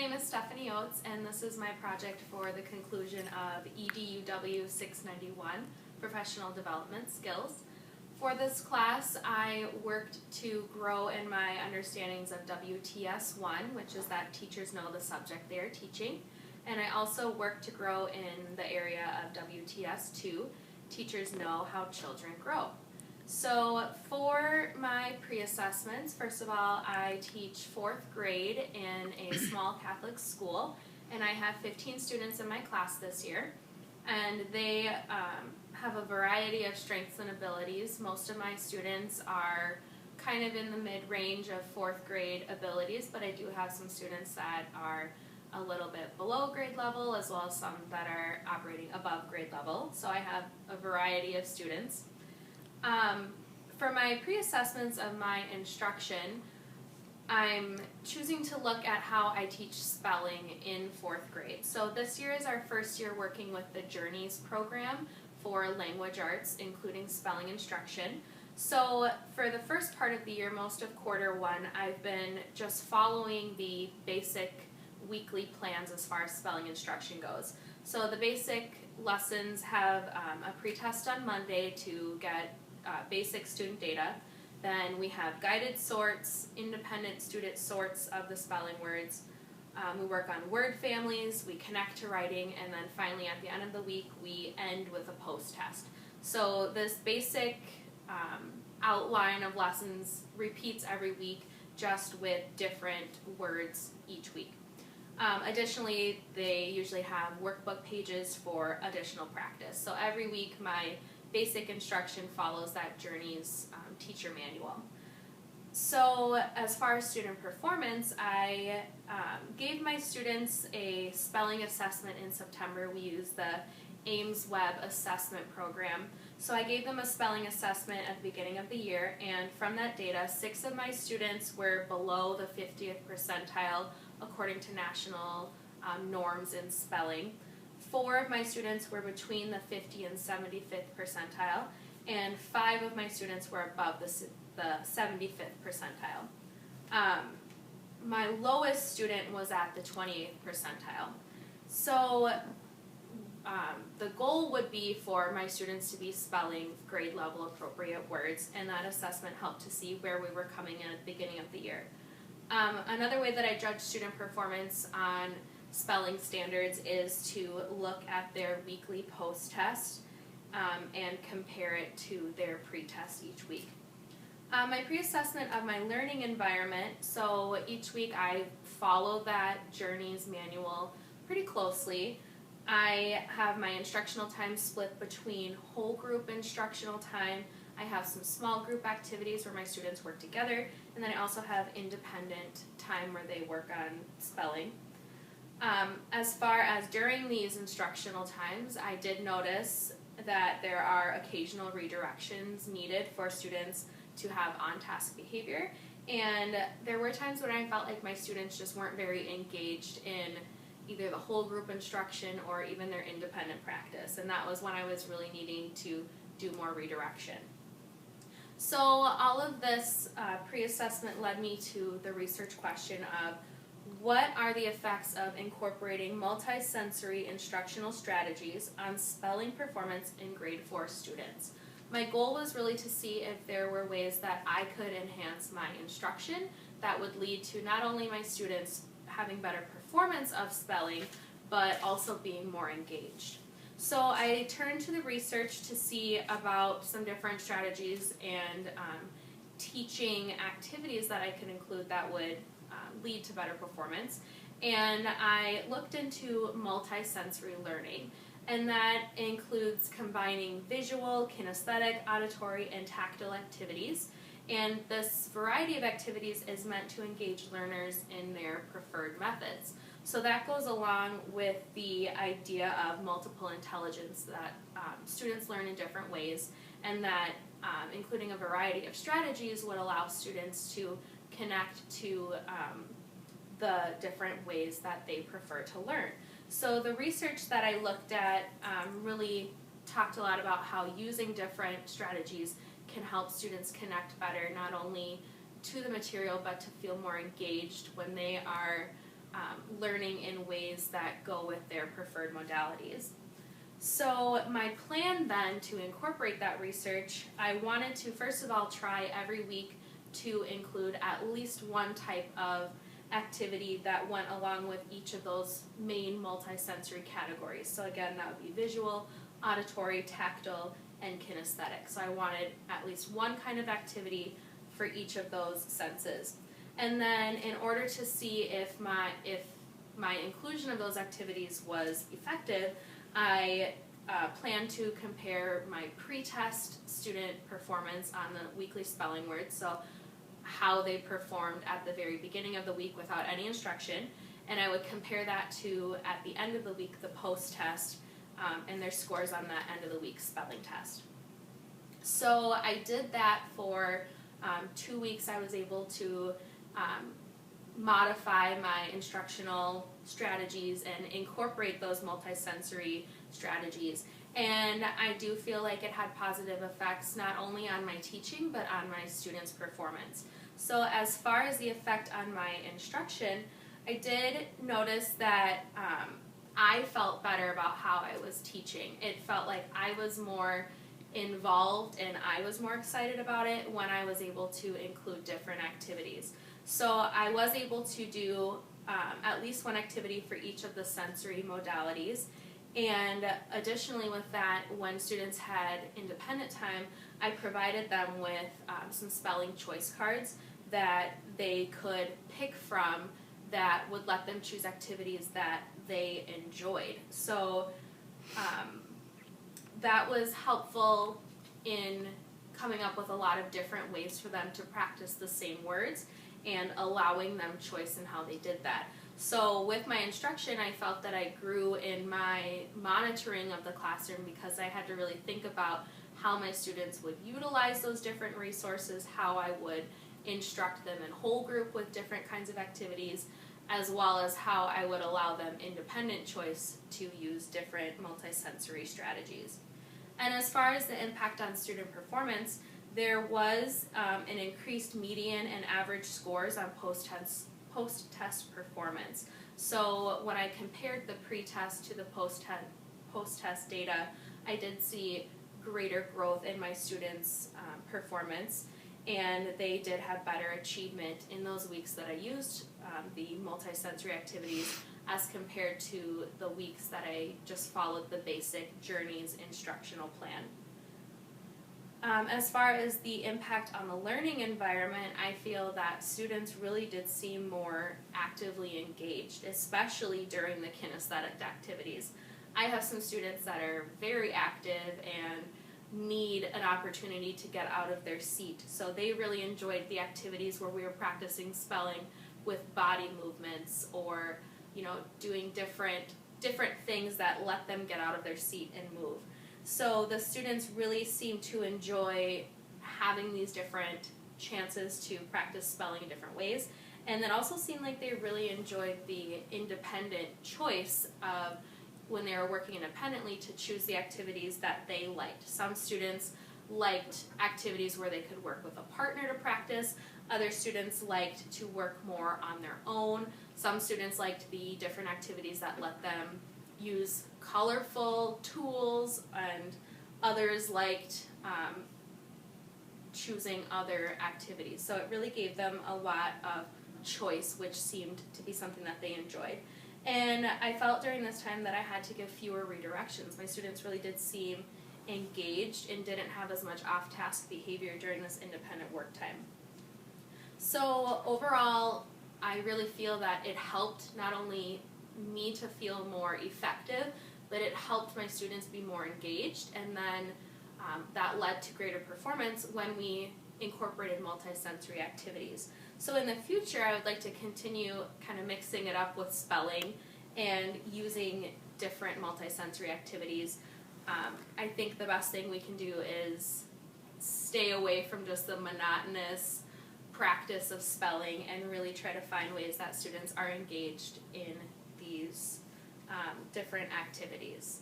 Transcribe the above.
name is Stephanie Oates, and this is my project for the conclusion of EDUW 691, Professional Development Skills. For this class, I worked to grow in my understandings of WTS1, which is that teachers know the subject they are teaching, and I also worked to grow in the area of WTS2, teachers know how children grow. So for my pre-assessments, first of all, I teach 4th grade in a small Catholic school, and I have 15 students in my class this year, and they have a variety of strengths and abilities. Most of my students are kind of in the mid-range of 4th grade abilities, but I do have some students that are a little bit below grade level, as well as some that are operating above grade level. So I have a variety of students. For my pre-assessments of my instruction, I'm choosing to look at how I teach spelling in 4th grade. So this year is our first year working with the Journeys program for language arts, including spelling instruction. So for the first part of the year, most of quarter one, I've been just following the basic weekly plans as far as spelling instruction goes. So the basic lessons have a pre-test on Monday to get basic student data. Then we have guided sorts, independent student sorts of the spelling words. We work on word families, we connect to writing, and then finally at the end of the week we end with a post-test. So this basic outline of lessons repeats every week, just with different words each week. Additionally, they usually have workbook pages for additional practice. So every week my basic instruction follows that Journeys teacher manual. So as far as student performance, I gave my students a spelling assessment in September. We used the Ames Web assessment program. So I gave them a spelling assessment at the beginning of the year, and from that data, 6 of my students were below the 50th percentile according to national norms in spelling. 4 of my students were between the 50th and 75th percentile, and 5 of my students were above the 75th percentile. My lowest student was at the 28th percentile. So the goal would be for my students to be spelling grade level appropriate words, and that assessment helped to see where we were coming in at the beginning of the year. Another way that I judge student performance on spelling standards is to look at their weekly post-test and compare it to their pre-test each week. My pre-assessment of my learning environment, so each week I follow that Journeys manual pretty closely. I have my instructional time split between whole group instructional time. I have some small group activities where my students work together, and then I also have independent time where they work on spelling. As far as during these instructional times, I did notice that there are occasional redirections needed for students to have on-task behavior, and there were times when I felt like my students just weren't very engaged in either the whole group instruction or even their independent practice, and that was when I was really needing to do more redirection. So all of this pre-assessment led me to the research question of what are the effects of incorporating multisensory instructional strategies on spelling performance in grade 4 students. My goal was really to see if there were ways that I could enhance my instruction that would lead to not only my students having better performance of spelling, but also being more engaged. So I turned to the research to see about some different strategies and teaching activities that I could include that would lead to better performance. And I looked into multisensory learning, and that includes combining visual, kinesthetic, auditory, and tactile activities. And this variety of activities is meant to engage learners in their preferred methods. So that goes along with the idea of multiple intelligence, that students learn in different ways, and that including a variety of strategies would allow students to connect to the different ways that they prefer to learn. So the research that I looked at really talked a lot about how using different strategies can help students connect better, not only to the material, but to feel more engaged when they are learning in ways that go with their preferred modalities. So my plan then to incorporate that research, I wanted to first of all try every week to include at least one type of activity that went along with each of those main multisensory categories. So again, that would be visual, auditory, tactile, and kinesthetic. So I wanted at least one kind of activity for each of those senses. And then in order to see if my inclusion of those activities was effective, I plan to compare my pre-test student performance on the weekly spelling words, so how they performed at the very beginning of the week without any instruction, and I would compare that to, at the end of the week, the post-test and their scores on that end of the week spelling test. So I did that for 2 weeks. I was able to modify my instructional strategies and incorporate those multisensory strategies. And I do feel like it had positive effects not only on my teaching but on my students' performance. So as far as the effect on my instruction, I did notice that I felt better about how I was teaching. It felt like I was more involved and I was more excited about it when I was able to include different activities. So I was able to do at least one activity for each of the sensory modalities. And additionally with that, when students had independent time, I provided them with some spelling choice cards that they could pick from that would let them choose activities that they enjoyed. So that was helpful in coming up with a lot of different ways for them to practice the same words and allowing them choice in how they did that. So with my instruction, I felt that I grew in my monitoring of the classroom because I had to really think about how my students would utilize those different resources, how I would instruct them in whole group with different kinds of activities, as well as how I would allow them independent choice to use different multisensory strategies. And as far as the impact on student performance, there was an increased median and average scores on post-test performance. So when I compared the pre-test to the post-test data, I did see greater growth in my students' performance, and they did have better achievement in those weeks that I used the multisensory activities as compared to the weeks that I just followed the basic Journeys instructional plan. As far as the impact on the learning environment, I feel that students really did seem more actively engaged, especially during the kinesthetic activities. I have some students that are very active and need an opportunity to get out of their seat, so they really enjoyed the activities where we were practicing spelling with body movements or doing different things that let them get out of their seat and move. So the students really seemed to enjoy having these different chances to practice spelling in different ways, and then also seemed like they really enjoyed the independent choice of when they were working independently to choose the activities that they liked. Some students liked activities where they could work with a partner to practice. Other students liked to work more on their own. Some students liked the different activities that let them use colorful tools, and others liked choosing other activities. So it really gave them a lot of choice, which seemed to be something that they enjoyed. And I felt during this time that I had to give fewer redirections. My students really did seem engaged and didn't have as much off-task behavior during this independent work time. So overall, I really feel that it helped not only me to feel more effective, but it helped my students be more engaged, and then that led to greater performance when we incorporated multisensory activities. So in the future, I would like to continue kind of mixing it up with spelling and using different multisensory activities. I think the best thing we can do is stay away from just the monotonous practice of spelling and really try to find ways that students are engaged in these different activities.